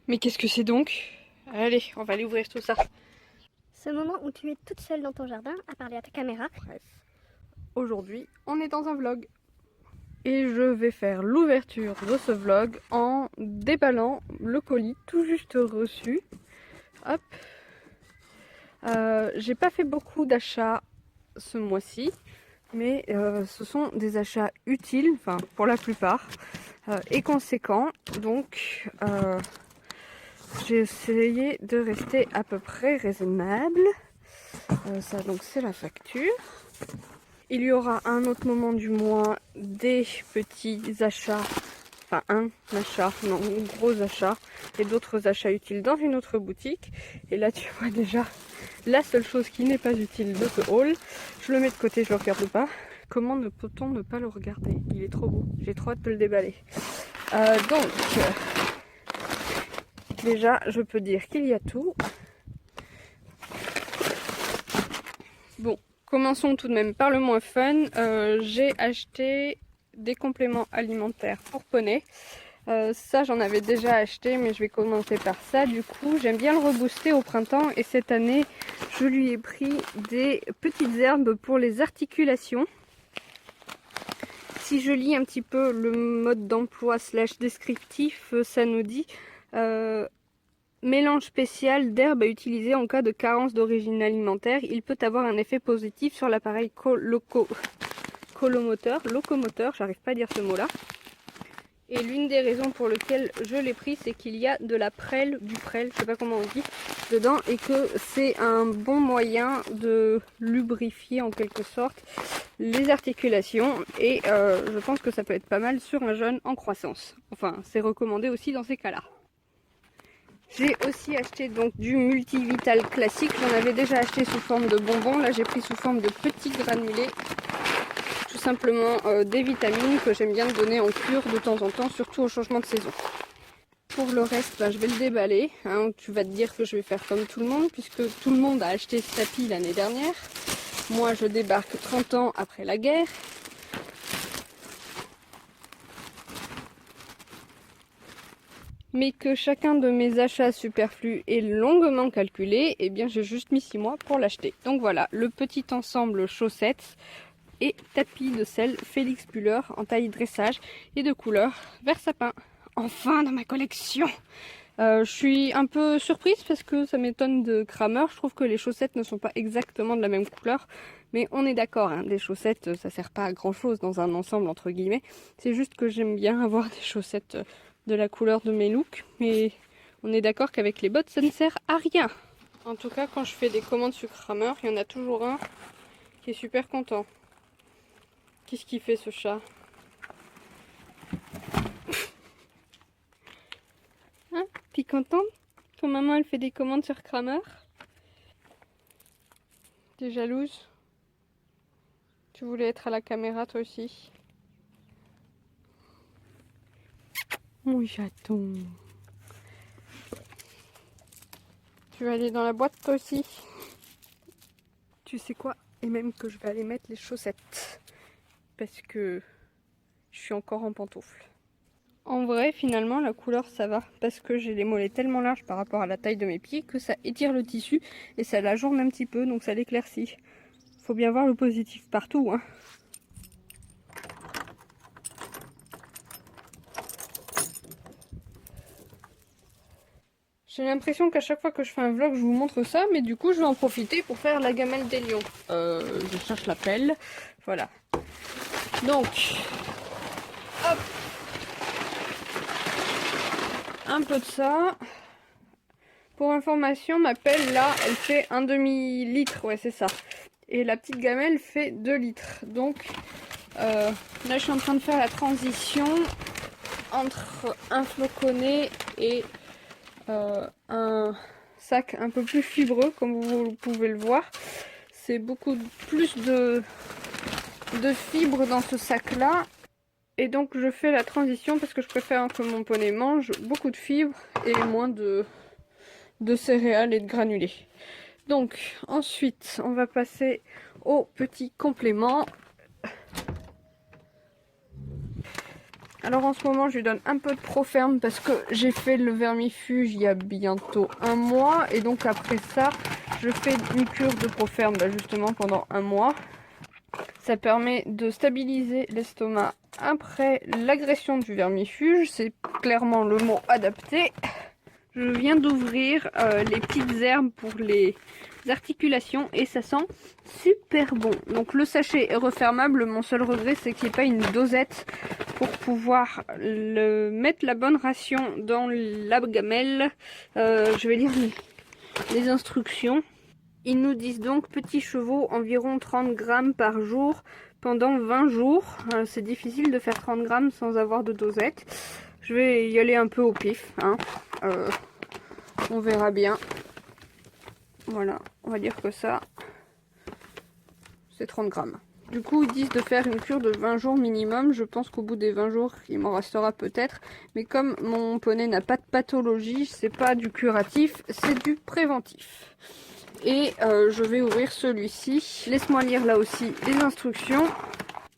Mais qu'est-ce que c'est donc? Allez, on va aller ouvrir tout ça. Ce moment où tu es toute seule dans ton jardin à parler à ta caméra. Bref, aujourd'hui, on est dans un vlog. Et je vais faire l'ouverture de ce vlog en déballant le colis tout juste reçu. Hop. J'ai pas fait beaucoup d'achats ce mois-ci, mais ce sont des achats utiles, enfin pour la plupart, et conséquents. Donc j'ai essayé de rester à peu près raisonnable. Ça donc c'est la facture. Il y aura à un autre moment du mois des petits achats, enfin un achat, non, gros achat et d'autres achats utiles dans une autre boutique. Et là tu vois déjà la seule chose qui n'est pas utile de ce haul. Je le mets de côté, je le regarde pas. Comment ne peut-on ne pas le regarder? Il est trop beau, j'ai trop hâte de le déballer. Donc, déjà je peux dire qu'il y a tout. Bon, commençons tout de même par le moins fun. J'ai acheté des compléments alimentaires pour poney. Ça j'en avais déjà acheté, mais je vais commencer par ça. Du coup j'aime bien le rebooster au printemps, et cette année je lui ai pris des petites herbes pour les articulations. Si je lis un petit peu le mode d'emploi / descriptif, ça nous dit mélange spécial d'herbes à utiliser en cas de carence d'origine alimentaire. Il peut avoir un effet positif sur l'appareil locomoteur, j'arrive pas à dire ce mot-là. Et l'une des raisons pour lesquelles je l'ai pris, c'est qu'il y a de la prêle, je sais pas comment on dit, dedans, et que c'est un bon moyen de lubrifier en quelque sorte les articulations. Et je pense que ça peut être pas mal sur un jeune en croissance. Enfin, c'est recommandé aussi dans ces cas-là. J'ai aussi acheté donc du multivital classique. J'en avais déjà acheté sous forme de bonbons. Là j'ai pris sous forme de petits granulés. Tout simplement des vitamines que j'aime bien donner en cure de temps en temps, surtout au changement de saison. Pour le reste, je vais le déballer. Hein. Tu vas te dire que je vais faire comme tout le monde, puisque tout le monde a acheté ce tapis l'année dernière. Moi je débarque 30 ans après la guerre. Mais que chacun de mes achats superflus est longuement calculé, et bien j'ai juste mis 6 mois pour l'acheter. Donc voilà, le petit ensemble chaussettes et tapis de selle Félix Buller en taille dressage et de couleur vert sapin. Enfin dans ma collection. Je suis un peu surprise parce que ça m'étonne de Kramer. Je trouve que les chaussettes ne sont pas exactement de la même couleur. Mais on est d'accord, hein, des chaussettes ça sert pas à grand chose dans un ensemble entre guillemets. C'est juste que j'aime bien avoir des chaussettes de la couleur de mes looks, mais on est d'accord qu'avec les bottes ça ne sert à rien. En tout cas quand je fais des commandes sur Kramer, il y en a toujours un qui est super content. Qu'est-ce qu'il fait ce chat? Hein? T'es contente? Ton maman elle fait des commandes sur Kramer? T'es jalouse? Tu voulais être à la caméra toi aussi? Mon chaton. Tu vas aller dans la boîte toi aussi? Tu sais quoi? Et même que je vais aller mettre les chaussettes. Parce que je suis encore en pantoufles. En vrai, finalement, la couleur ça va. Parce que j'ai les mollets tellement larges par rapport à la taille de mes pieds que ça étire le tissu et ça l'ajourne un petit peu, donc ça l'éclaircit. Faut bien voir le positif partout, hein. J'ai l'impression qu'à chaque fois que je fais un vlog, je vous montre ça, mais du coup, je vais en profiter pour faire la gamelle des lions. Je cherche la pelle. Voilà. Donc, hop, un peu de ça. Pour information, ma pelle là, elle fait un demi-litre, ouais c'est ça. Et la petite gamelle fait 2 litres. Donc là je suis en train de faire la transition entre un floconnet et un sac un peu plus fibreux, comme vous pouvez le voir. C'est beaucoup plus de fibres dans ce sac là. Et donc je fais la transition parce que je préfère que mon poney mange beaucoup de fibres et moins de céréales et de granulés. Donc ensuite on va passer au petit complément. Alors en ce moment je lui donne un peu de Proferme parce que j'ai fait le vermifuge il y a bientôt 1 mois. Et donc après ça je fais une cure de Proferme justement pendant 1 mois. Ça permet de stabiliser l'estomac après l'agression du vermifuge. C'est clairement le mot adapté. Je viens d'ouvrir les petites herbes pour les articulations et ça sent super bon. Donc le sachet est refermable. Mon seul regret c'est qu'il n'y ait pas une dosette pour pouvoir mettre la bonne ration dans la gamelle. Je vais lire les instructions. Ils nous disent donc petits chevaux environ 30 grammes par jour pendant 20 jours. C'est difficile de faire 30 grammes sans avoir de dosette. Je vais y aller un peu au pif, hein. On verra bien. Voilà, on va dire que ça, c'est 30 grammes. Du coup, ils disent de faire une cure de 20 jours minimum. Je pense qu'au bout des 20 jours, il m'en restera peut-être. Mais comme mon poney n'a pas de pathologie, c'est pas du curatif, c'est du préventif. Et je vais ouvrir celui-ci. Laisse-moi lire là aussi les instructions.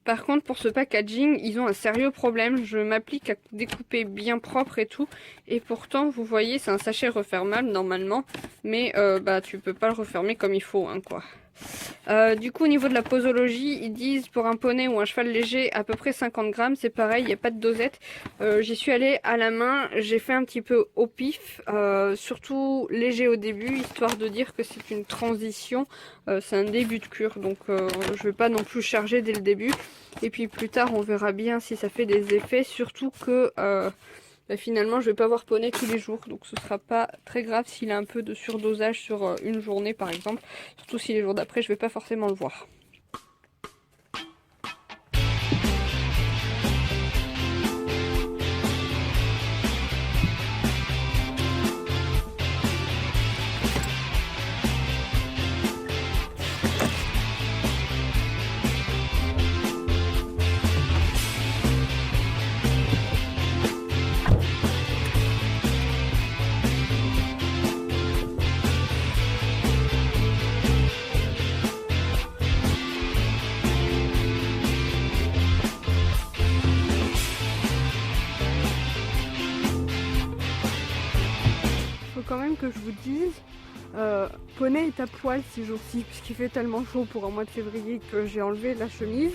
Par contre, pour ce packaging, ils ont un sérieux problème. Je m'applique à découper bien propre et tout. Et pourtant, vous voyez, c'est un sachet refermable normalement. Mais tu peux pas le refermer comme il faut, hein, quoi. Du coup, au niveau de la posologie, ils disent pour un poney ou un cheval léger à peu près 50 grammes. C'est pareil, il n'y a pas de dosette. J'y suis allée à la main. J'ai fait un petit peu au pif. Surtout léger au début, histoire de dire que c'est une transition. C'est un début de cure. Donc je vais pas non plus charger dès le début. Et puis plus tard, on verra bien si ça fait des effets. Surtout que finalement, je vais pas avoir poney tous les jours. Donc ce sera pas très grave s'il a un peu de surdosage sur une journée par exemple. Surtout si les jours d'après, je vais pas forcément le voir. Quand même que je vous dise, poney est à poil ces jours-ci puisqu'il fait tellement chaud pour un mois de février que j'ai enlevé la chemise.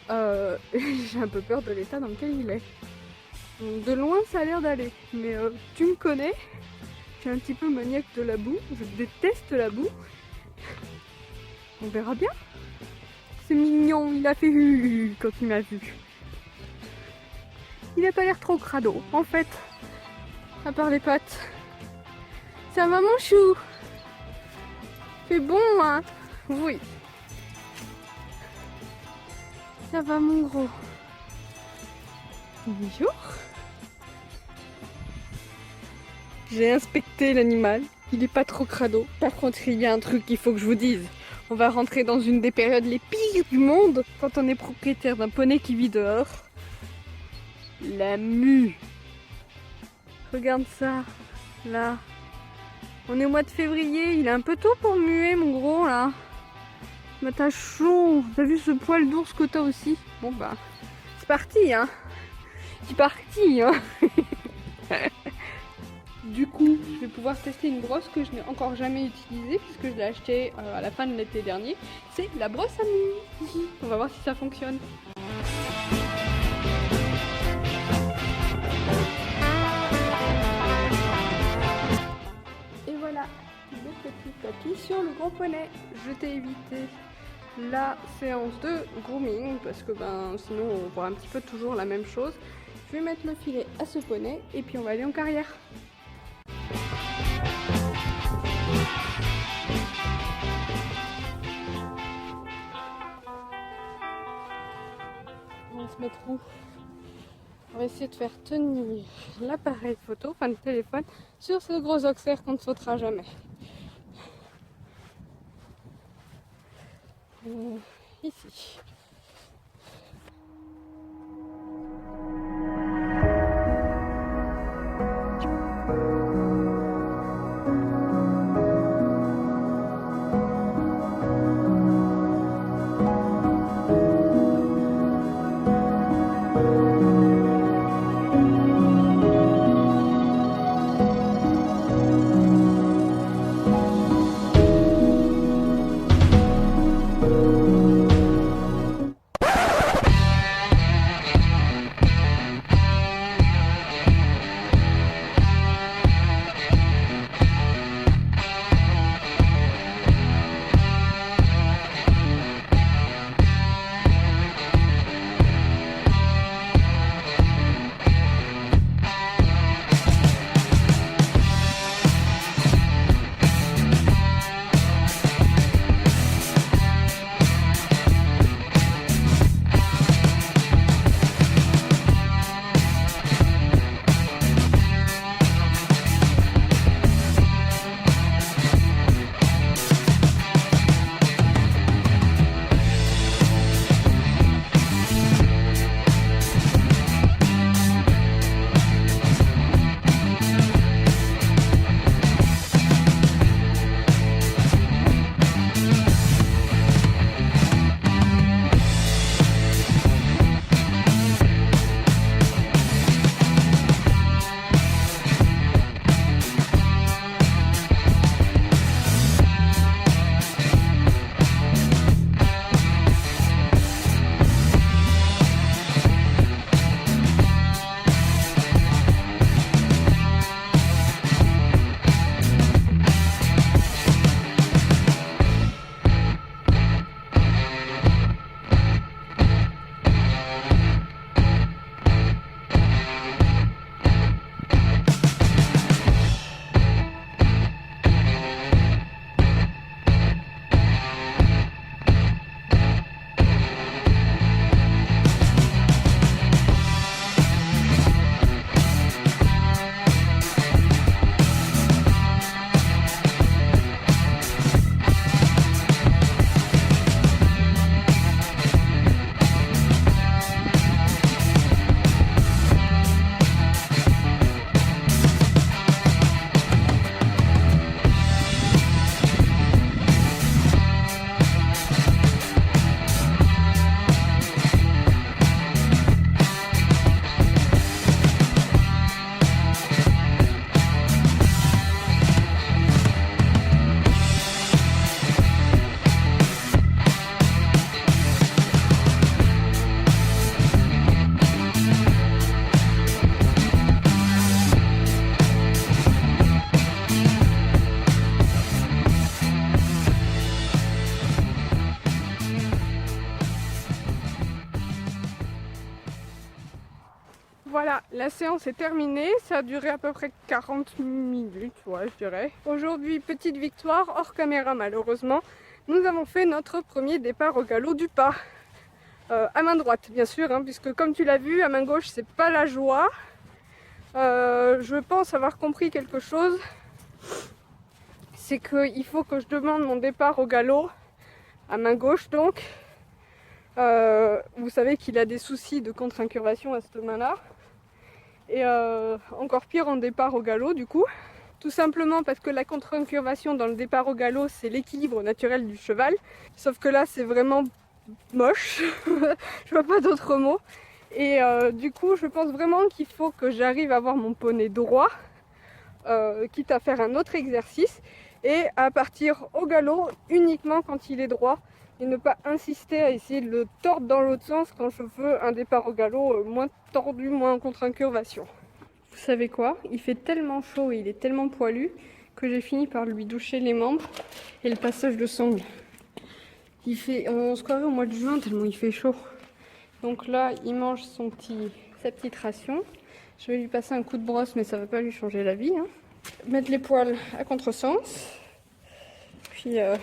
J'ai un peu peur de l'état dans lequel il est. Donc, de loin ça a l'air d'aller, mais tu me connais, je suis un petit peu maniaque de la boue, je déteste la boue. On verra bien. C'est mignon, il a fait quand il m'a vu. Il a pas l'air trop crado en fait, à part les pattes. Ça va mon chou? C'est bon, hein? Oui. Ça va mon gros? Bonjour. J'ai inspecté l'animal. Il est pas trop crado. Par contre, il y a un truc qu'il faut que je vous dise. On va rentrer dans une des périodes les pires du monde quand on est propriétaire d'un poney qui vit dehors. La mue. Regarde ça, là. On est au mois de février, il est un peu tôt pour muer mon gros là. Mais t'as chaud, t'as vu ce poil d'ours que t'as aussi? Bon bah, c'est parti hein. C'est parti hein. Du coup, je vais pouvoir tester une brosse que je n'ai encore jamais utilisée puisque je l'ai achetée à la fin de l'été dernier. C'est la brosse à mue. On va voir si ça fonctionne. Le petit tapis sur le gros poney. Je t'ai évité la séance de grooming parce que sinon on voit un petit peu toujours la même chose. Je vais mettre le filet à ce poney et puis on va aller en carrière. On va se mettre où? On va essayer de faire tenir l'appareil photo, enfin le téléphone, sur ce gros auxerre qu'on ne sautera jamais. Ici. La séance est terminée, ça a duré à peu près 40 minutes, ouais, je dirais. Aujourd'hui, petite victoire, hors caméra malheureusement. Nous avons fait notre premier départ au galop du pas. À main droite, bien sûr, hein, puisque comme tu l'as vu, à main gauche, c'est pas la joie. Je pense avoir compris quelque chose. C'est qu'il faut que je demande mon départ au galop, à main gauche donc. Vous savez qu'il a des soucis de contre-incurvation à cette main-là. Et encore pire en départ au galop du coup. Tout simplement parce que la contre-incurvation dans le départ au galop, c'est l'équilibre naturel du cheval. Sauf que là, c'est vraiment moche. Je vois pas d'autres mots. Et du coup, je pense vraiment qu'il faut que j'arrive à avoir mon poney droit, quitte à faire un autre exercice, et à partir au galop uniquement quand il est droit, et ne pas insister à essayer de le tordre dans l'autre sens quand je veux un départ au galop moins tordu, moins en contre-incurvation. Vous savez quoi? Il fait tellement chaud et il est tellement poilu que j'ai fini par lui doucher les membres et le passage de sangle. On se croirait au mois de juin tellement il fait chaud. Donc là, il mange sa petite ration. Je vais lui passer un coup de brosse, mais ça ne va pas lui changer la vie. Hein. Mettre les poils à contresens. Puis, de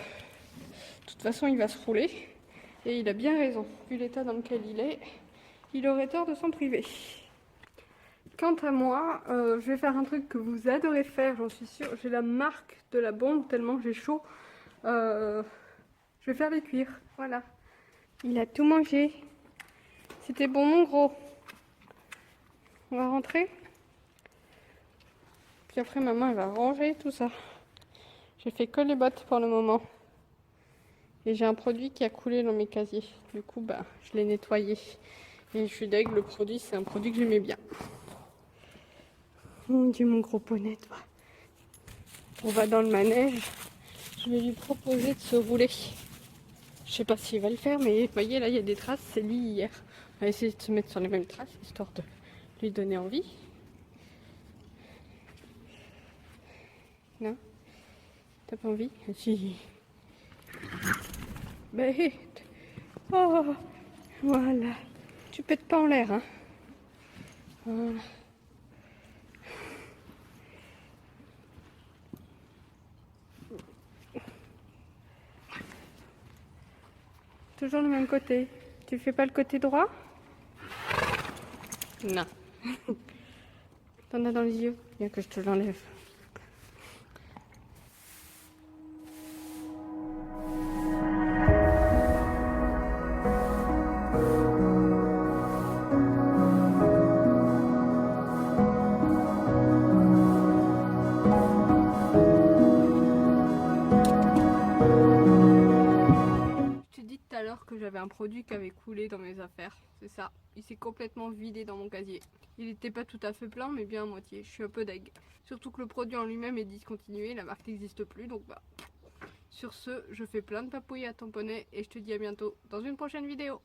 toute façon, il va se rouler. Et il a bien raison. Vu l'état dans lequel il aurait tort de s'en priver. Quant à moi, je vais faire un truc que vous adorez faire, j'en suis sûre. J'ai la marque de la bombe tellement j'ai chaud. Je vais faire les cuire. Voilà. Il a tout mangé. C'était bon mon gros. On va rentrer. Puis après maman elle va ranger tout ça. J'ai fait que les bottes pour le moment. Et j'ai un produit qui a coulé dans mes casiers. Du coup je l'ai nettoyé. Et je suis deg, le produit c'est un produit que j'aimais bien. Mon Dieu mon gros poney toi. On va dans le manège. Je vais lui proposer de se rouler. Je sais pas s'il va le faire, mais vous voyez là il y a des traces, c'est lui hier. On va essayer de se mettre sur les mêmes traces, histoire de lui donner envie. Non? T'as pas envie? Si. Bête. Oh, voilà. Tu pètes pas en l'air, hein? Voilà. Toujours le même côté. Tu fais pas le côté droit? Non. T'en as dans les yeux? Bien que je te l'enlève. Que j'avais un produit qui avait coulé dans mes affaires, c'est ça, il s'est complètement vidé dans mon casier. Il n'était pas tout à fait plein mais bien à moitié, je suis un peu deg. Surtout que le produit en lui-même est discontinué, la marque n'existe plus donc sur ce, je fais plein de papouilles à ton poney et je te dis à bientôt dans une prochaine vidéo.